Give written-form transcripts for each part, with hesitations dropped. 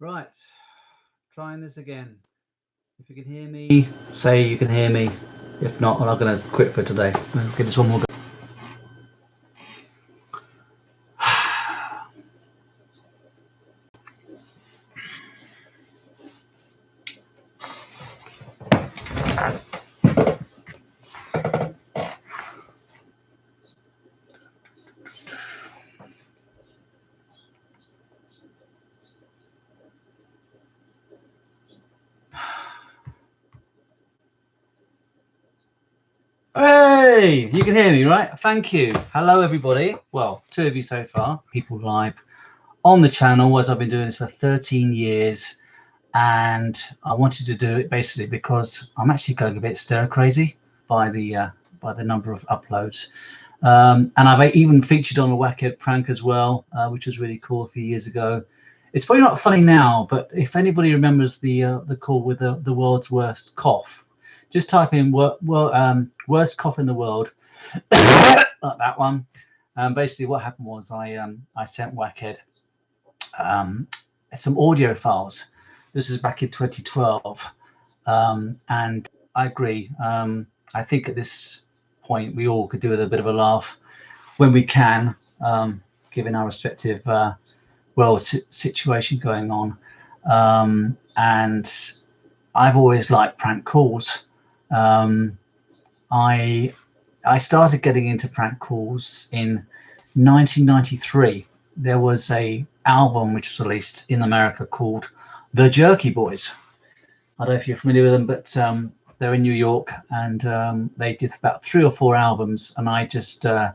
Right, trying this again. If you can hear me, say you can hear me. If not, I'm going to quit for today. I'll give this one more go. Hey, you can hear me, right? Thank you. Hello, everybody. Well, 2 of you so far. People live on the channel, as I've been doing this for 13 years. And I wanted to do it basically because I'm actually going a bit stir crazy by the number of uploads. And I've even featured on a Wackhead prank as well, which was really cool a few years ago. It's probably not funny now, but if anybody remembers the call with the world's worst cough, just type in worst cough in the world, like that one. Basically, what happened was I sent Wackhead some audio files. This is back in 2012, and I agree. I think at this point we all could do with a bit of a laugh when we can, given our respective world situation going on. And I've always liked prank calls. I started getting into prank calls in 1993. There was a album which was released in America called The Jerky Boys. I don't know if you're familiar with them, but they're in New York, and they did about 3 or 4 albums, and I just I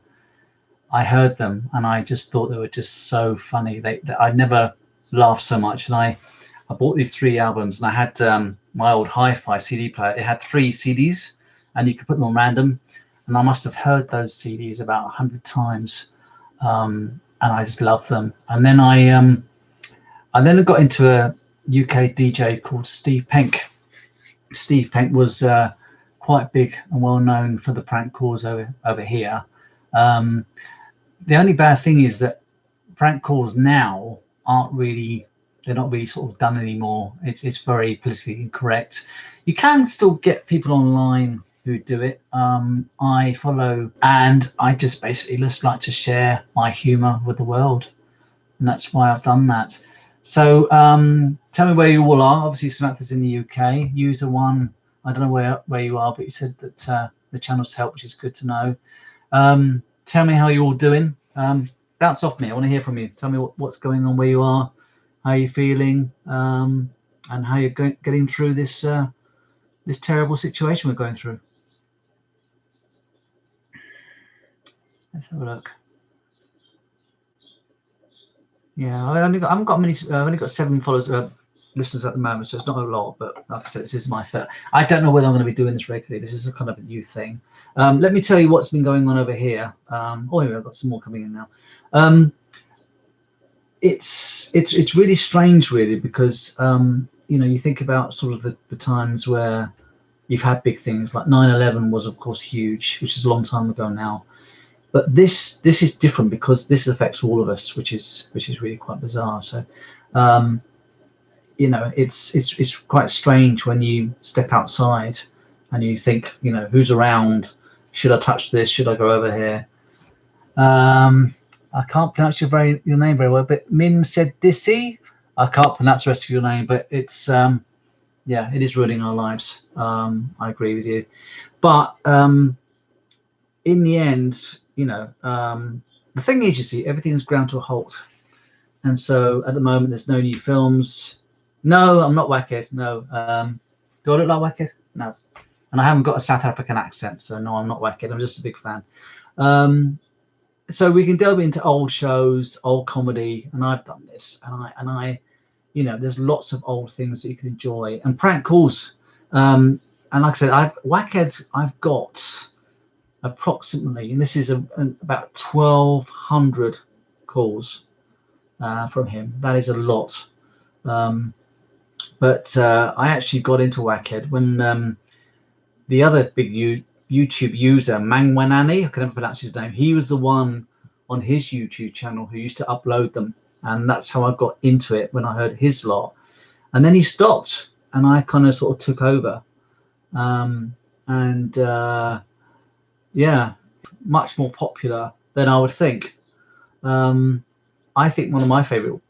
heard them and I just thought they were just so funny. I'd never laughed so much, and I bought these 3 albums, and I had my old hi-fi CD player. It had 3 CDs, and you could put them on random, and I must have heard those CDs about 100 times, and I just loved them. And then I got into a UK DJ called Steve Penk. Steve Penk was quite big and well known for the prank calls over here. The only bad thing is that prank calls now they're not really sort of done anymore. It's very politically incorrect. You can still get people online who do it. I follow, and I just basically just like to share my humor with the world, and that's why I've done that. So tell me where you all are. Obviously Samantha's in the UK. User 1, I don't know where you are, but you said that the channel's helped, which is good to know. Tell me how you're all doing. Bounce off me. I want to hear from you. Tell me what's going on, where you are, how you're feeling, and how you're getting through this this terrible situation we're going through. Let's have a look. Yeah, I haven't got many. I've only got 7 followers, listeners at the moment, so it's not a lot. But like I said, this is my first. I don't know whether I'm going to be doing this regularly. This is a kind of a new thing. Let me tell you what's been going on over here. Oh, here I've got some more coming in now. It's really strange, really, because you think about sort of the times where you've had big things like 9/11 was, of course, huge, which is a long time ago now. But this is different because this affects all of us, which is really quite bizarre. So, it's quite strange when you step outside and you think, who's around? Should I touch this? Should I go over here? I can't pronounce your name very well, but Min said Dissy. I can't pronounce the rest of your name, but it's yeah, it is ruining our lives. I agree with you, but in the end, the thing is, you see, everything's ground to a halt, and so at the moment there's no new films. No, I'm not Wackhead. No. Do I look like Wackhead? No. And I haven't got a South African accent, so no, I'm not Wackhead. I'm just a big fan. So we can delve into old shows, old comedy, and I've done this, and I there's lots of old things that you can enjoy, and prank calls. And like I said, I've got approximately, and this is about 1,200 calls from him. That is a lot. But I actually got into Wackhead when the other big YouTube user, Mangwanani, I can never pronounce his name, he was the one on his YouTube channel who used to upload them, and that's how I got into it when I heard his lot. and then he stopped, and I kind of sort of took over, and yeah, much more popular than I would think. I think one of my favorite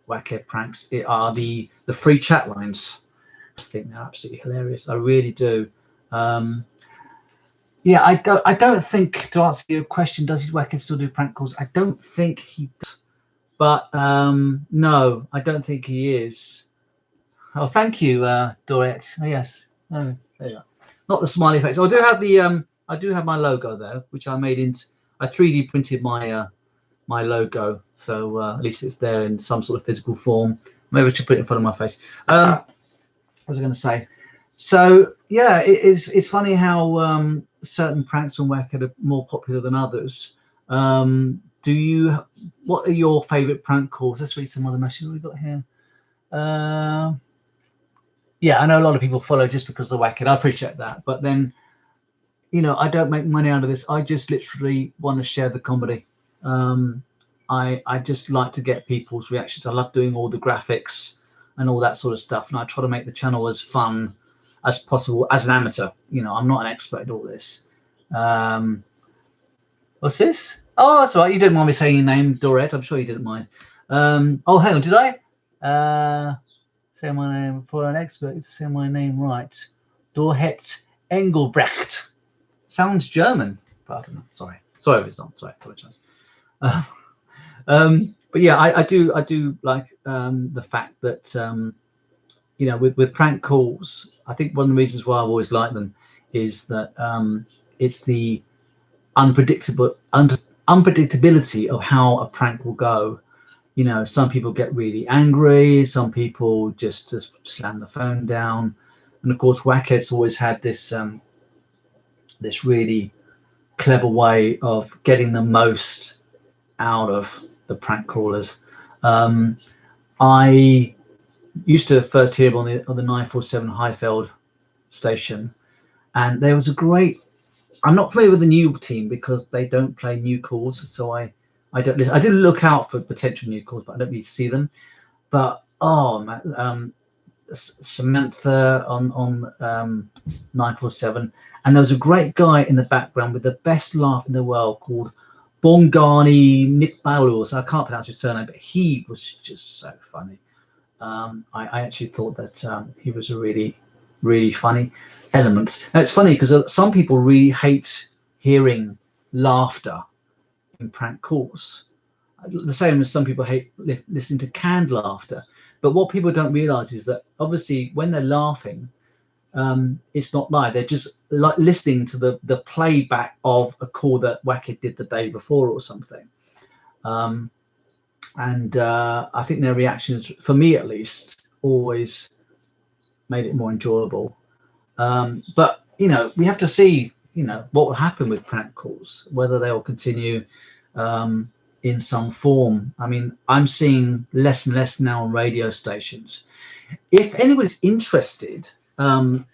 Wackhead pranks are the free chat lines. I think they're absolutely hilarious. I really do. Yeah, I don't think, to answer your question, does his Wackhead still do prank calls? I don't think he does. But no, I don't think he is. Oh, thank you, Dorette. Oh, yes. Oh, there you go. Not the smiley face. Oh, I do have the I do have my logo there, which I made into. I 3D printed my my logo, so at least it's there in some sort of physical form. Maybe I should put it in front of my face. What was I going to say? So yeah, it's funny how certain pranks on Wackhead are more popular than others. What are your favourite prank calls? Let's read some other messages we've got here. Yeah, I know a lot of people follow just because of the Wackhead. I appreciate that, but then, you know, I don't make money out of this. I just literally want to share the comedy. I just like to get people's reactions. I love doing all the graphics and all that sort of stuff, and I try to make the channel as fun as possible as an amateur. You know, I'm not an expert at all this. What's this? Oh, that's all right. You didn't mind me saying your name, Dorette. I'm sure you didn't mind. Oh, hang on. Did I say my name for an expert to say my name right? Dorette Engelbrecht. Sounds German, but I don't know. Sorry if it's not. Sorry, I apologize. But yeah, I do like the fact that you know, with prank calls, I think one of the reasons why I've always liked them is that it's the unpredictability of how a prank will go. You know, some people get really angry, some people just slam the phone down, and of course, Wackhead's always had this this really clever way of getting the most out of the prank callers. I used to first hear on the 947 Highfield station, and there was a great. I'm not familiar with the new team because they don't play new calls, so I don't listen. I do look out for potential new calls, but I don't really see them. But oh man, Samantha on 947, and there was a great guy in the background with the best laugh in the world called Bongani Nick Balus. I can't pronounce his surname, but he was just so funny. I actually thought that he was a really funny element. Now it's funny because some people really hate hearing laughter in prank calls, the same as some people hate listening to canned laughter. But what people don't realize is that obviously when they're laughing, it's not live. They're just like listening to the playback of a call that Wackhead did the day before or something. And I think their reactions, for me at least, always made it more enjoyable. But you know, we have to see, you know, what will happen with prank calls, whether they will continue in some form. I mean, I'm seeing less and less now on radio stations. If anybody's interested, the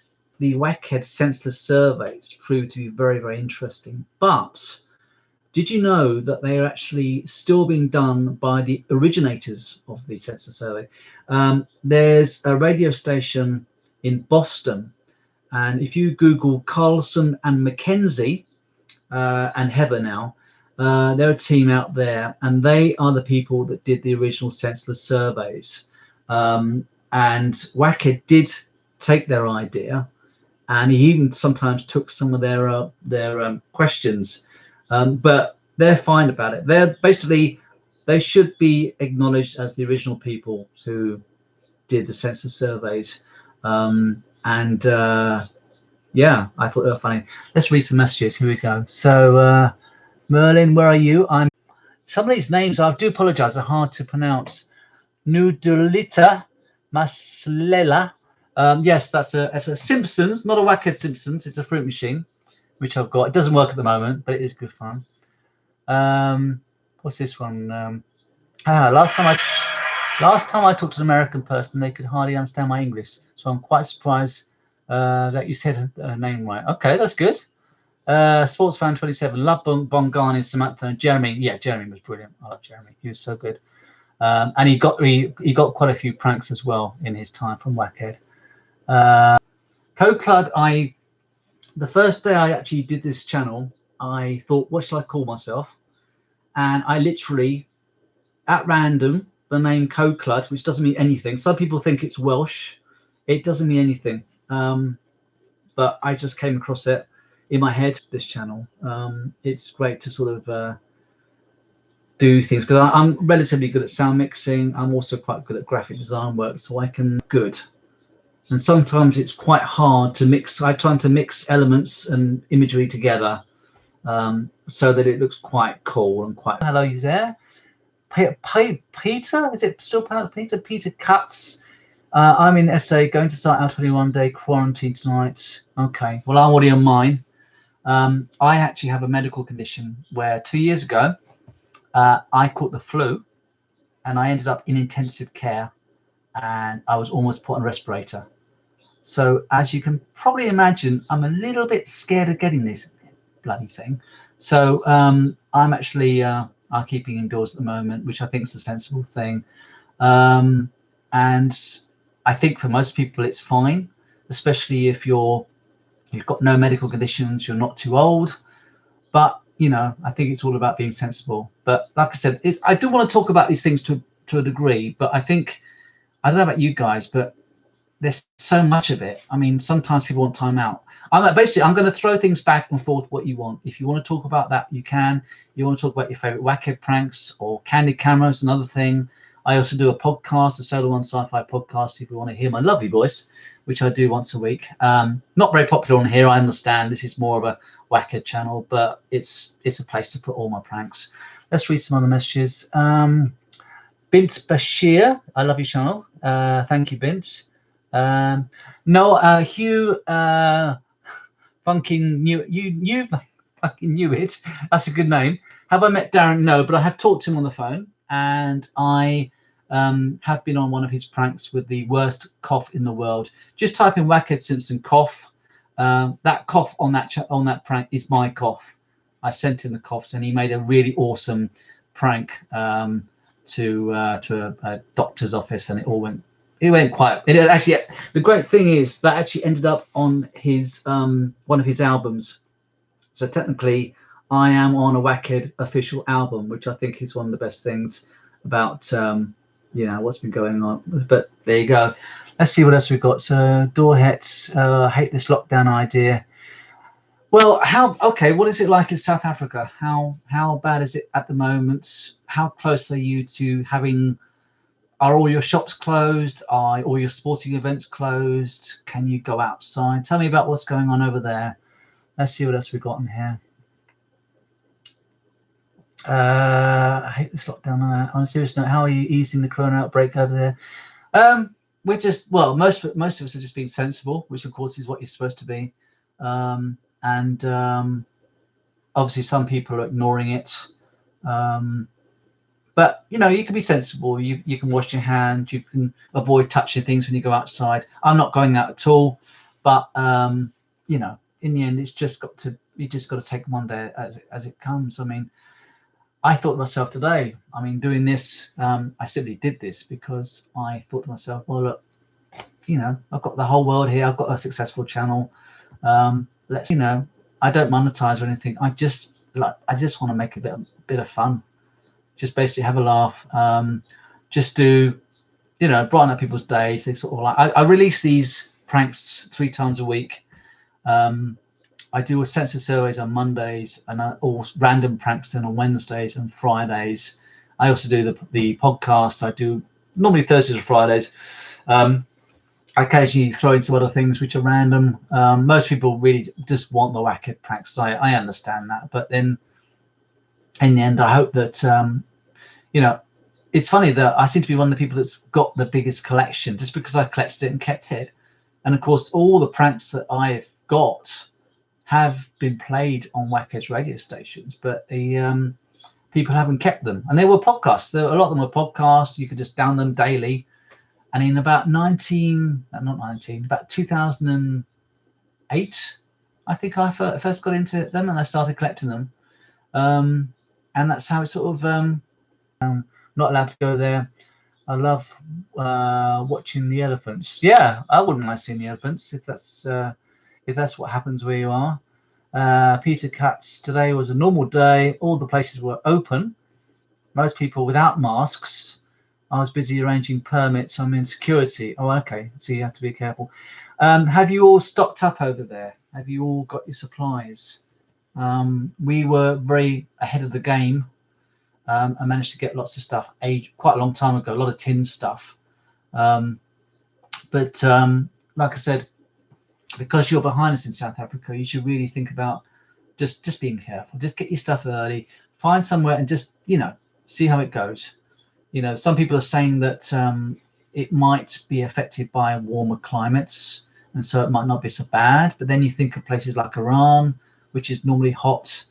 Wackhead senseless surveys prove to be very interesting. But did you know that they are actually still being done by the originators of the senseless survey? There's a radio station in Boston, and if you Google Carlson and Mackenzie and Heather now, they're a team out there, and they are the people that did the original senseless surveys. And Wackhead did take their idea, and he even sometimes took some of their questions. But they're fine about it. They're basically, they should be acknowledged as the original people who did the census surveys. Yeah, I thought they were funny. Let's read some messages. Here we go. So Merlin, where are you? Some of these names, I do apologize, are hard to pronounce. Nudulita Maslela. Yes, that's a Simpsons, not a Wackhead Simpsons. It's a fruit machine, which I've got. It doesn't work at the moment, but it is good fun. What's this one? Last time I talked to an American person, they could hardly understand my English, so I'm quite surprised that you said her name right. Okay, that's good. Sports fan 27, love Bongani, Samantha, and Jeremy. Yeah, Jeremy was brilliant. I love Jeremy. He was so good. And he got quite a few pranks as well in his time from Wackhead. Coecludd, the first day I actually did this channel, I thought, what shall I call myself? And I literally, at random, the name Coecludd, which doesn't mean anything. Some people think it's Welsh. It doesn't mean anything. But I just came across it in my head, this channel. It's great to sort of do things, because I'm relatively good at sound mixing. I'm also quite good at graphic design work, so I can good. And sometimes it's quite hard to mix. I try to mix elements and imagery together so that it looks quite cool and quite. Hello, you there? Peter? Is it still pronounced Peter? Peter Cuts. I'm in SA, going to start our 21-day quarantine tonight. Okay, well, I'm already on mine. I actually have a medical condition where 2 years ago I caught the flu and I ended up in intensive care and I was almost put on a respirator. So as you can probably imagine, I'm a little bit scared of getting this bloody thing. So I'm actually keeping indoors at the moment, which I think is a sensible thing. And I think for most people it's fine, especially if you've got no medical conditions, you're not too old. But I think it's all about being sensible. But like I said, I do want to talk about these things to a degree. But I think, I don't know about you guys, but there's so much of it. I mean, sometimes people want time out. I'm going to throw things back and forth what you want. If you want to talk about that, you can. You want to talk about your favorite Wackhead pranks or candid cameras, another thing. I also do a podcast, a Solo One Sci-Fi podcast, if you want to hear my lovely voice, which I do once a week. Not very popular on here, I understand. This is more of a Wackhead channel, but it's a place to put all my pranks. Let's read some other messages. Bint Bashir, I love your channel. Thank you, Bint. No, Hugh fucking you fucking knew it. That's a good name. Have I met Darren? No, but I have talked to him on the phone, and I have been on one of his pranks with the worst cough in the world. Just type in Wackhead Simpson cough. That cough on that prank is my cough. I sent him the coughs, and he made a really awesome prank to a doctor's office, and it went quite. Actually, the great thing is that actually ended up on his one of his albums. So technically, I am on a Wackhead official album, which I think is one of the best things about what's been going on. But there you go. Let's see what else we've got. So Doorhets, hate this lockdown idea. Well, what is it like in South Africa? How bad is it at the moment? How close are you to having? Are all your shops closed? Are all your sporting events closed? Can you go outside? Tell me about what's going on over there. Let's see what else we've got in here. I hate this lockdown. On a serious note, how are you easing the corona outbreak over there? We're just, most of us are just being sensible, which of course is what you're supposed to be. Obviously some people are ignoring it. But you can be sensible. You can wash your hands. You can avoid touching things when you go outside. I'm not going out at all. But in the end, you just got to take one day as it comes. I mean, I thought to myself today. I mean, doing this, I simply did this because I thought to myself, well, look, I've got the whole world here. I've got a successful channel. Let's, I don't monetize or anything. I just want to make a bit of fun. Just basically have a laugh, just do, brighten up people's days. They sort of like, I release these pranks 3 times a week. I do a sensor surveys on Mondays and all random pranks then on Wednesdays and Fridays. I also do the podcast. I do normally Thursdays or Fridays. I occasionally throw in some other things which are random. Most people really just want the Wackhead pranks. So I understand that, but then in the end, I hope that, it's funny that I seem to be one of the people that's got the biggest collection just because I collected it and kept it. And of course, all the pranks that I've got have been played on Wackhead's radio stations, but the people haven't kept them. And they were podcasts. A lot of them were podcasts. You could just download them daily. And in about 2008, I think I first got into them and I started collecting them. And that's how it sort of Not allowed to go there. I love watching the elephants. Yeah, I wouldn't mind seeing the elephants if that's what happens where you are. Peter Katz, today was a normal day. All the places were open. Most people without masks. I was busy arranging permits. I'm in security. Oh, okay. So you have to be careful. Have you all stocked up over there? Have you all got your supplies? We were very ahead of the game. I managed to get lots of stuff quite a long time ago, a lot of tin stuff. But like I said, because you're behind us in South Africa, you should really think about just being careful. Just get your stuff early, find somewhere and just, see how it goes. Some people are saying that it might be affected by warmer climates, and so it might not be so bad. But then you think of places like Iran, which is normally hot.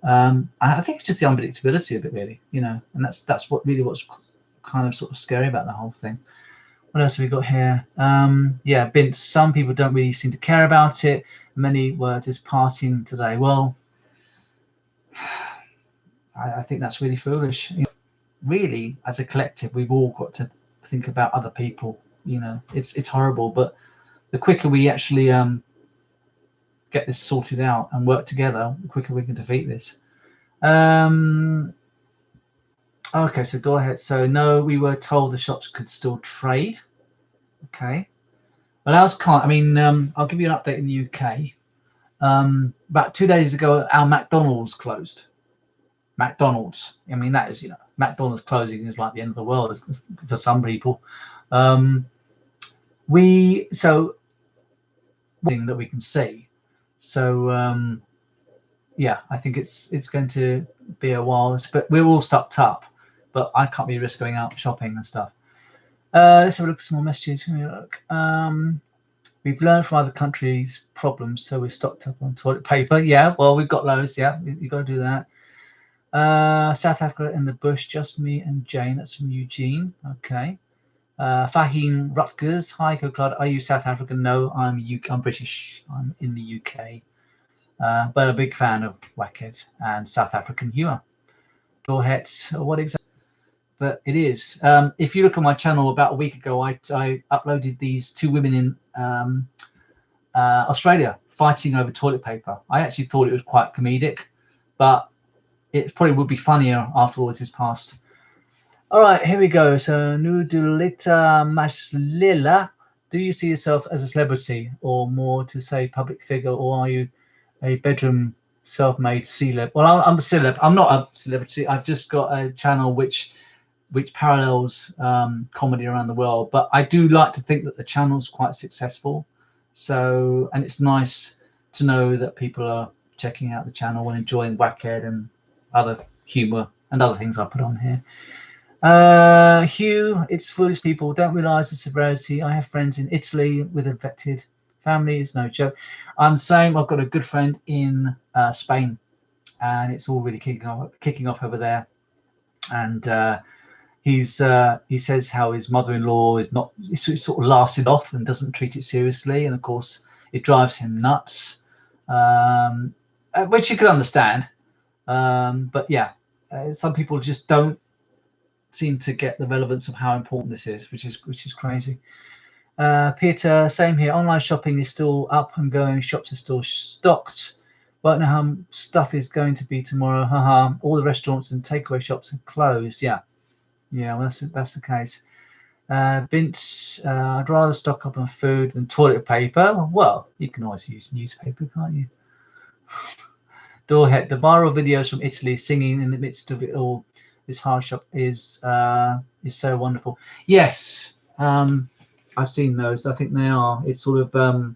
I think it's just the unpredictability of it, really, and that's what's kind of sort of scary about the whole thing. What else have we got here? Yeah, Vince, some people don't really seem to care about it. Many were just partying today. Well, I think that's really foolish. Really, as a collective, we've all got to think about other people. It's horrible, but the quicker we actually get this sorted out and work together, the quicker we can defeat this. Okay, so go ahead. So no, we were told the shops could still trade. Okay. Well, ours can't. I mean, I'll give you an update in the UK. About 2 days ago, our McDonald's closed. McDonald's. I mean, that is, McDonald's closing is like the end of the world for some people. Thing that we can see. So yeah, I think it's going to be a while, but we're all stocked up. But I can't be risk going out shopping and stuff. Let's have a look at some more messages. We've learned from other countries' problems, so we've stocked up on toilet paper. Yeah, well, we've got loads. Yeah, you've got to do that. South Africa in the bush, just me and Jane. That's from Eugene. Okay. Fahim Rutgers. Hi, Coecludd. Are you South African? No, I'm British. I'm in the UK. But a big fan of Wackhead and South African humour. Doorhet, what exactly? But it is. If you look at my channel about a week ago, I uploaded these two women in Australia fighting over toilet paper. I actually thought it was quite comedic, but it probably would be funnier after all this is past. All right, here we go. So, Nudulita Maslila, do you see yourself as a celebrity or more to say public figure, or are you a bedroom self-made celeb? Well, I'm a celeb. I'm not a celebrity. I've just got a channel which parallels comedy around the world, but I do like to think that the channel's quite successful. So, and it's nice to know that people are checking out the channel and enjoying Wackhead and other humor and other things I put on here. Hugh, it's foolish people don't realize the severity. I have friends in Italy with infected family. It's no joke. I'm saying I've got a good friend in Spain, and it's all really kicking off over there. And he says how his mother-in-law is not, sort of laughs it off and doesn't treat it seriously, and of course it drives him nuts, which you can understand. But yeah, some people just don't seem to get the relevance of how important this is, which is crazy. Peter, same here. Online shopping is still up and going. Shops are still stocked. Won't know how stuff is going to be tomorrow. Haha. All the restaurants and takeaway shops are closed. Yeah, well, that's the case. Vince, I'd rather stock up on food than toilet paper. Well, you can always use newspaper, can't you? Doorhead, the viral videos from Italy singing in the midst of it all. This hardship is so wonderful. Yes, I've seen those. I think they are. It's sort of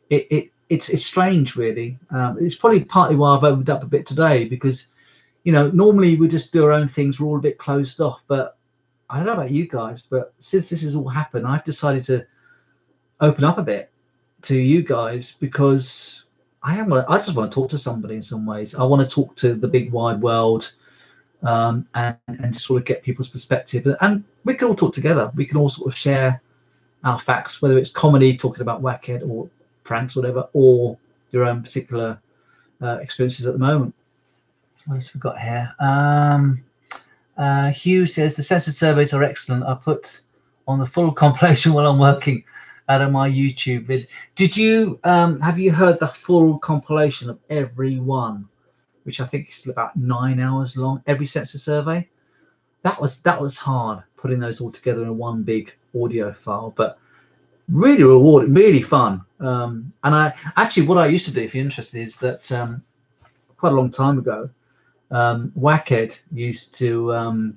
it's strange, really. It's probably partly why I've opened up a bit today, because normally we just do our own things. We're all a bit closed off, but I don't know about you guys, but since this has all happened, I've decided to open up a bit to you guys, because I just want to talk to somebody in some ways. I want to talk to the big wide world. And just sort of get people's perspective, and we can all talk together. We can all sort of share our facts, whether it's comedy, talking about Wackhead, or pranks, or whatever, or your own particular experiences at the moment. What else have we got here? Hugh says the census surveys are excellent. I put on the full compilation while I'm working out of my YouTube vid. Did you have you heard the full compilation of every one, which I think is about 9 hours long, every census survey? That was hard putting those all together in one big audio file, but really rewarding, really fun. And I actually, what I used to do, if you're interested, is that quite a long time ago, Wackhead used to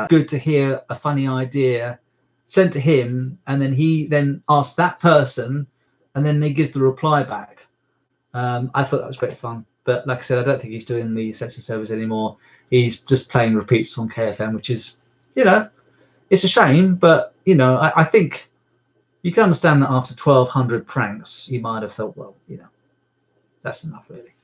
good to hear a funny idea sent to him, and then he then asks that person, and then he gives the reply back. I thought that was great fun, but like I said, I don't think he's doing the census service anymore. He's just playing repeats on KFM, which is, it's a shame, but I think you can understand that after 1,200 pranks, you might have thought, well, that's enough, really.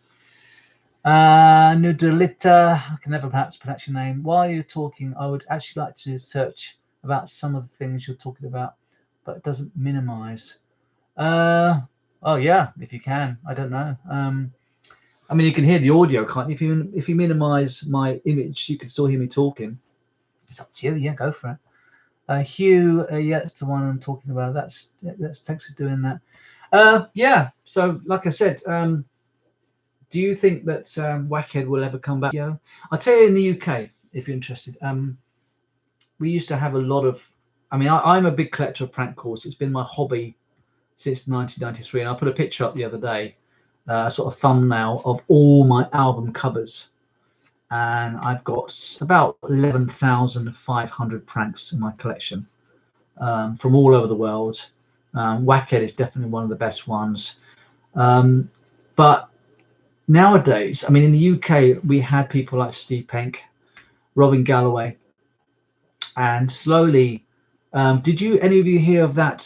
Nudalita, I can never pronounce your name. While you're talking, I would actually like to search about some of the things you're talking about, but it doesn't minimize. Oh yeah, if you can, I don't know. I mean, you can hear the audio, can't you? If you minimize my image, you can still hear me talking. It's up to you. Yeah, go for it. Hugh, yeah, that's the one I'm talking about. That's thanks for doing that. Yeah. So, like I said, do you think that Wackhead will ever come back? Yeah, I'll tell you in the UK if you're interested. We used to have a lot of. I mean, I'm a big collector of prank calls. It's been my hobby since 1993, and I put a picture up the other day, a sort of thumbnail of all my album covers, and I've got about 11,500 pranks in my collection from all over the world. Wackhead is definitely one of the best ones, but nowadays, I mean, in the UK, we had people like Steve Penk, Robin Galloway, and slowly, did any of you hear of that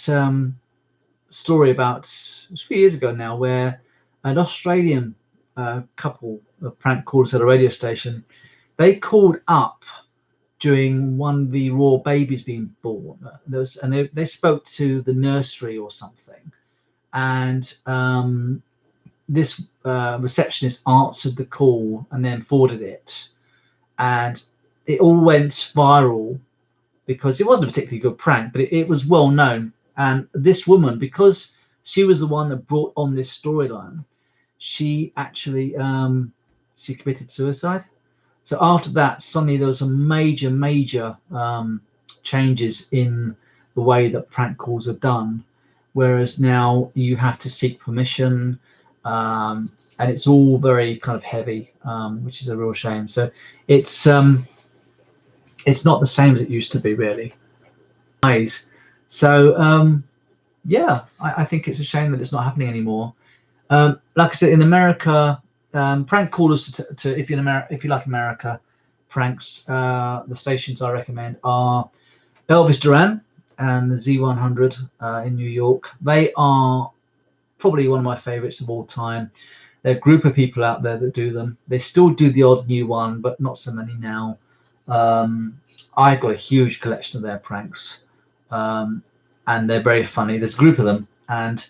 story about a few years ago now, where an Australian couple of prank callers at a radio station, they called up during one of the raw babies being born. They spoke to the nursery or something, and this receptionist answered the call and then forwarded it, and it all went viral because it wasn't a particularly good prank, but it was well known. And this woman, because she was the one that brought on this storyline, she actually she committed suicide. So after that, suddenly there was some major changes in the way that prank calls are done, whereas now you have to seek permission, and it's all very kind of heavy, which is a real shame. So it's not the same as it used to be, really. So yeah, I think it's a shame that it's not happening anymore. Like I said, in America, prank callers to if you like America pranks, the stations I recommend are Elvis Duran and the Z100 in New York. They are probably one of my favorites of all time. There are a group of people out there that do them. They still do the odd new one, but not so many now. I've got a huge collection of their pranks, and they're very funny. There's a group of them, and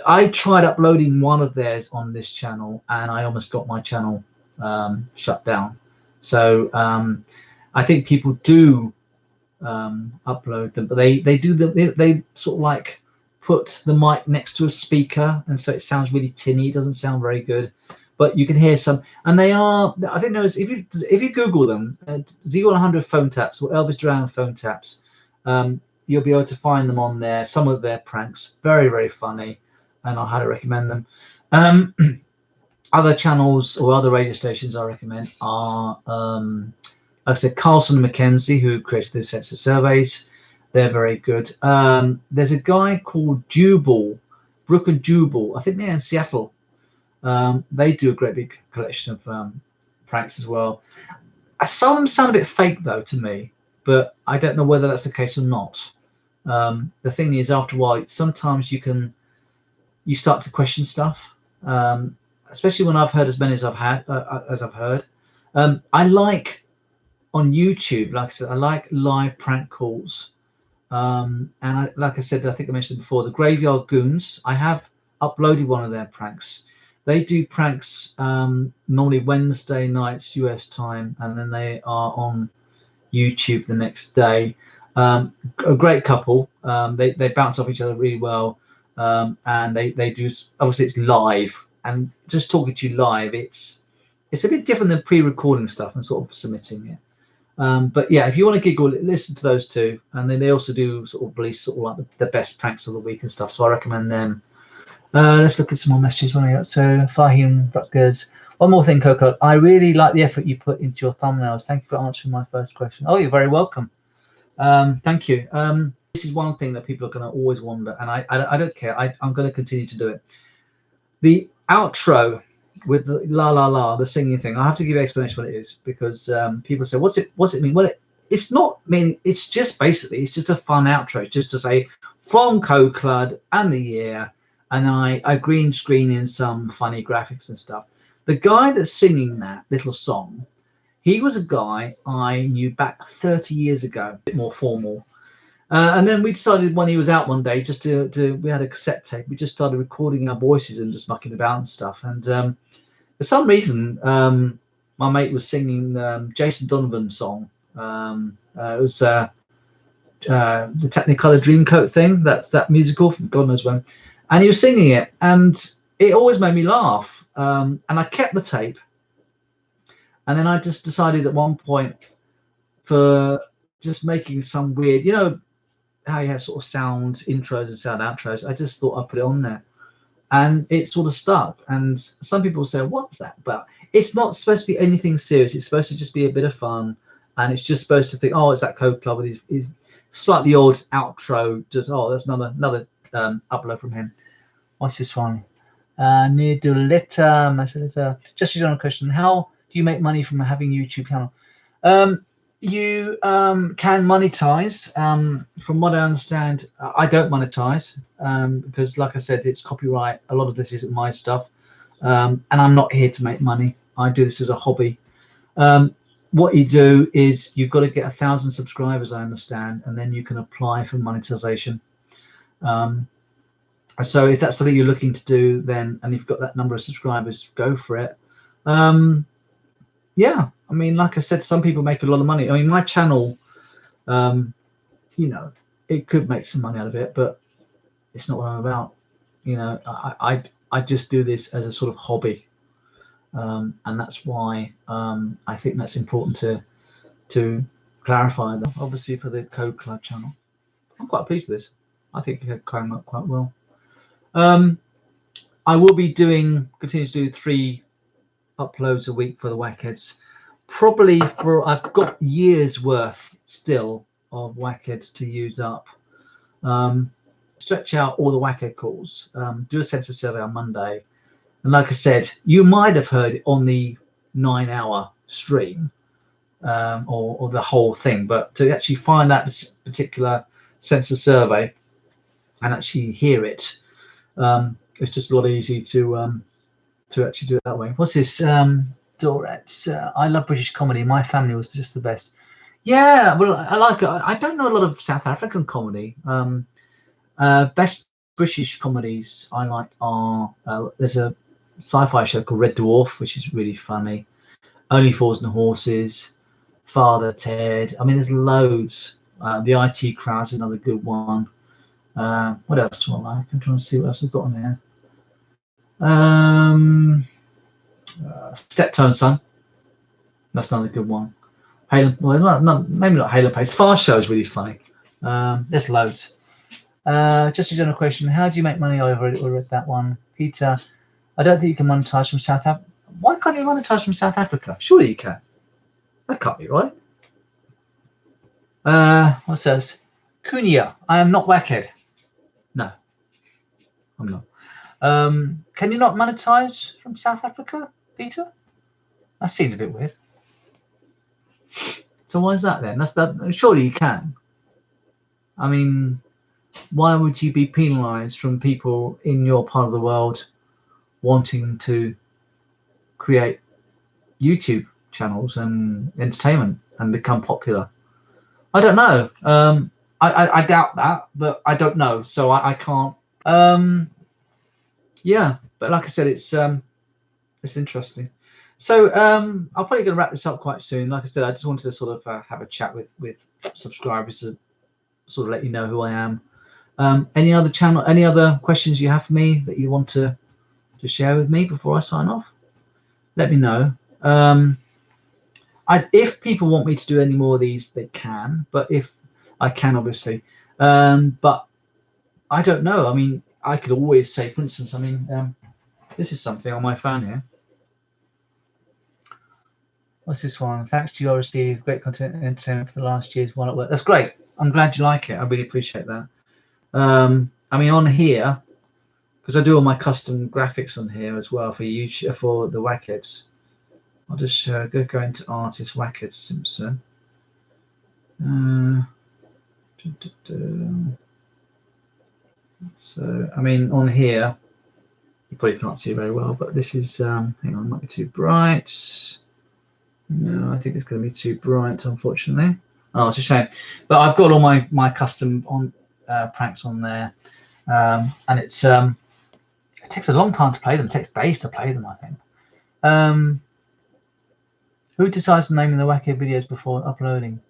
I tried uploading one of theirs on this channel, and I almost got my channel shut down. So I think people do upload them, but they do they sort of like put the mic next to a speaker, and so it sounds really tinny. It doesn't sound very good, but you can hear some. And they are, I think, if you Google them, Z100 phone taps or Elvis Duran phone taps, you'll be able to find them on there. Some of their pranks, very funny, and I highly recommend them. Other channels or other radio stations I recommend are, like I said, Carlson and Mackenzie, who created the census surveys. They're very good. There's a guy called Jubal, Brook and Jubal. I think they're in Seattle. They do a great big collection of pranks as well. Some sound a bit fake though to me, but I don't know whether that's the case or not. The thing is, after a while, sometimes you start to question stuff, especially when I've heard as many as I've heard. I like on YouTube, like I said, I like live prank calls. And like I said, I think I mentioned before, the Graveyard Goons. I have uploaded one of their pranks. They do pranks normally Wednesday nights US time, and then they are on YouTube the next day. A great couple. They bounce off each other really well, and they do. Obviously, it's live, and just talking to you live, it's a bit different than pre-recording stuff and sort of submitting it. But yeah, if you want to giggle, listen to those two, and then they also do sort of release sort of like the best pranks of the week and stuff. So I recommend them. Let's look at some more messages. So Fahim Rutgers. One more thing, Coco. I really like the effort you put into your thumbnails. Thank you for answering my first question. Oh, you're very welcome. Thank you. This is one thing that people are going to always wonder, and I don't care. I'm going to continue to do it. The outro with the la la la, the singing thing. I have to give you an explanation what it is, because people say, what's it mean? Well, it's not mean. It's just basically, it's just a fun outro, just to say from Coecludd and the year, and I green screen in some funny graphics and stuff. The guy that's singing that little song, he was a guy I knew back 30 years ago, a bit more formal. And then we decided when he was out one day, just to we had a cassette tape, we just started recording our voices and just mucking about and stuff. And for some reason, my mate was singing Jason Donovan's song. It was the Technicolor Dreamcoat thing, that musical from God knows when. And he was singing it, and it always made me laugh. And I kept the tape. And then I just decided at one point, for just making some weird, how you have sort of sound intros and sound outros, I just thought I'd put it on there. And it sort of stuck. And some people say, what's that about? It's not supposed to be anything serious. It's supposed to just be a bit of fun. And it's just supposed to think, oh, it's that Coecludd with his slightly odd outro. Just, oh, that's another upload from him. What's this one? Nidulita, just a general question. How do you make money from having a YouTube channel? You can monetize. From what I understand, I don't monetize because, like I said, it's copyright. A lot of this isn't my stuff, and I'm not here to make money. I do this as a hobby. What you do is you've got to get 1,000 subscribers, I understand, and then you can apply for monetization. So if that's something you're looking to do, then, and you've got that number of subscribers, go for it. Yeah, I mean, like I said, some people make a lot of money. I mean, my channel, it could make some money out of it, but it's not what I'm about. I just do this as a sort of hobby, and that's why I think that's important to clarify. Obviously, for the Coecludd channel, I'm quite pleased with this. I think it came up quite well. I will be continue to do 3 uploads a week for the Whackheads. Probably I've got years worth still of Whackheads to use up. Stretch out all the Whackhead calls. Do a census survey on Monday, and like I said, you might have heard it on the 9-hour stream or the whole thing. But to actually find that particular census survey and actually hear it, it's just a lot easier to actually do it that way. What's this? Dorette, I love British comedy. My family was just the best. Yeah, well, I like it. I don't know a lot of South African comedy. Best British comedies I like are there's a sci-fi show called Red Dwarf, which is really funny. Only Fools and Horses, Father Ted. I mean, there's loads. The IT Crowd's another good one. What else do I like? I'm trying to see what else I've got on there. Steptoe and Son, that's another good one. Maybe not Halo Pace. Fast Show is really funny. There's loads. Just a general question: how do you make money? I already read that one. Peter, I don't think you can monetize from South Africa. Why can't you monetize from South Africa? Surely you can. That can't be right. What says? Kunia, I am not Whackhead. No, I'm not. Can you not monetize from South Africa, Peter? That seems a bit weird. So why is that then? Surely you can. I mean, why would you be penalized from people in your part of the world wanting to create YouTube channels and entertainment and become popular? I don't know. I doubt that, but I don't know, so I can't. Yeah, but like I said, it's It's interesting. So I'm probably going to wrap this up quite soon. Like I said, I just wanted to sort of have a chat with subscribers to sort of let you know who I am. Any other questions you have for me that you want to share with me before I sign off? Let me know. If people want me to do any more of these, they can. But if I can, obviously. But I don't know. I mean, I could always say, for instance, I mean, this is something on my phone here. What's this one? Thanks to you, I received great content and entertainment for the last years while at work. That's great. I'm glad you like it. I really appreciate that. I mean, on here, because I do all my custom graphics on here as well for YouTube, for the Wackheads. I'll just go into Artist Wackhead Simpson. So, I mean, on here, you probably can't see very well, but this is, hang on, it might be too bright. No, I think it's going to be too bright, unfortunately. Oh, it's a shame. But I've got all my custom pranks on there, and it takes a long time to play them. It takes days to play them, I think. Who decides the name of the Wackhead videos before uploading?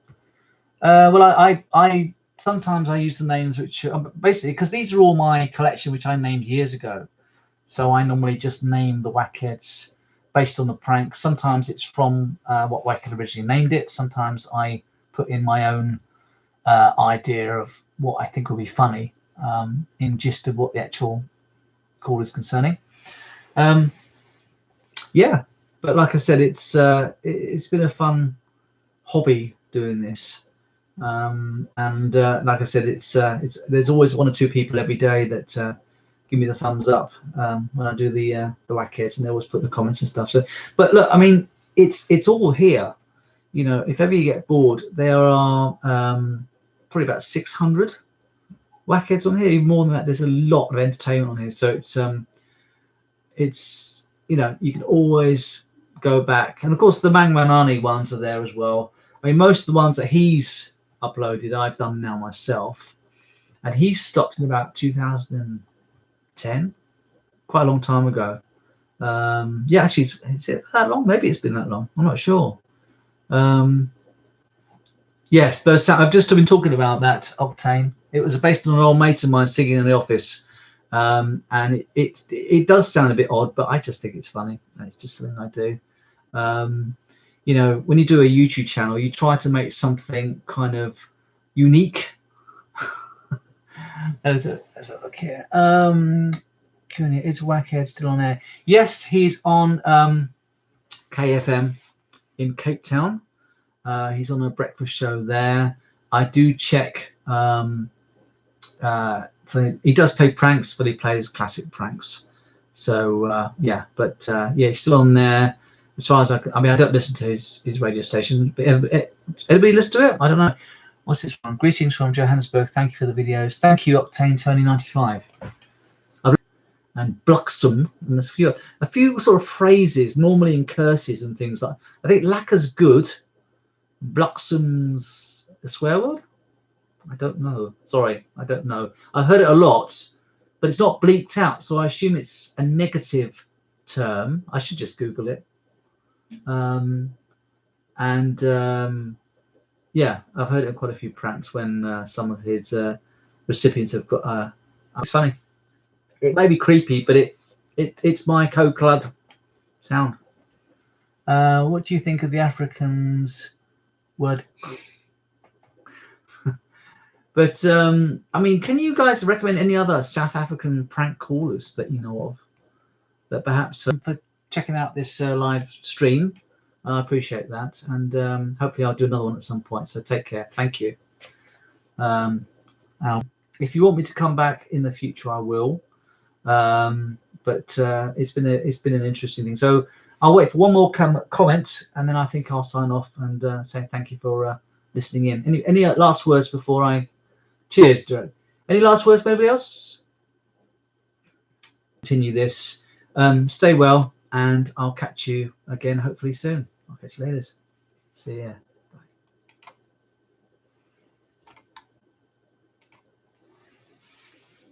Well, I sometimes I use the names which basically because these are all my collection which I named years ago. So I normally just name the Wackheads based on the prank. Sometimes it's from what Wackhead originally named it. Sometimes I put in my own idea of what I think will be funny in gist of what the actual call is concerning. Yeah, but like I said, it's been a fun hobby doing this. And like I said, it's there's always one or two people every day that give me the thumbs up when I do the Wackheads, and they always put the comments and stuff. So, but look, I mean, it's all here. You know, if ever you get bored, there are probably about 600 Wackheads on here. Even more than that, there's a lot of entertainment on here. So it's you know, you can always go back, and of course the Mangmanani ones are there as well. I mean, most of the ones that he's uploaded, I've done now myself, and he stopped in about 2010, quite a long time ago. Yeah, actually, is it that long? Maybe it's been that long. I'm not sure. Yes, those I've just been talking about that Octane. It was based on an old mate of mine singing in the office, and it does sound a bit odd, but I just think it's funny. It's just something I do. You know, when you do a YouTube channel, you try to make something kind of unique. There's a look here. Is Wackhead still on air? Yes, he's on KFM in Cape Town. He's on a breakfast show there. I do check. He does play pranks, but he plays classic pranks. So yeah, but yeah, he's still on there. As far as I mean, I don't listen to his radio station, but everybody listen to it? I don't know. What's this one? Greetings from Johannesburg. Thank you for the videos. Thank you, Octane Tony 95. And Bluxum, and there's a few sort of phrases, normally in curses and things like. I think lacquer's good. Bluxum's a swear word. I don't know. Sorry, I don't know. I've heard it a lot, but it's not bleeped out, so I assume it's a negative term. I should just Google it. Yeah, I've heard it in quite a few pranks when some of his recipients have got. It's funny. It may be creepy, but it's my Coecludd sound. What do you think of the Africans word? But I mean, can you guys recommend any other South African prank callers that you know of? That perhaps for checking out this live stream. I appreciate that, and hopefully I'll do another one at some point. So take care. Thank you. If you want me to come back in the future, I will. But it's been an interesting thing. So I'll wait for one more comment, and then I think I'll sign off and say thank you for listening in. Any last words before I? Cheers, Joe. Any last words for anybody else? Continue this. Stay well, and I'll catch you again hopefully soon. I'll catch you later. See ya.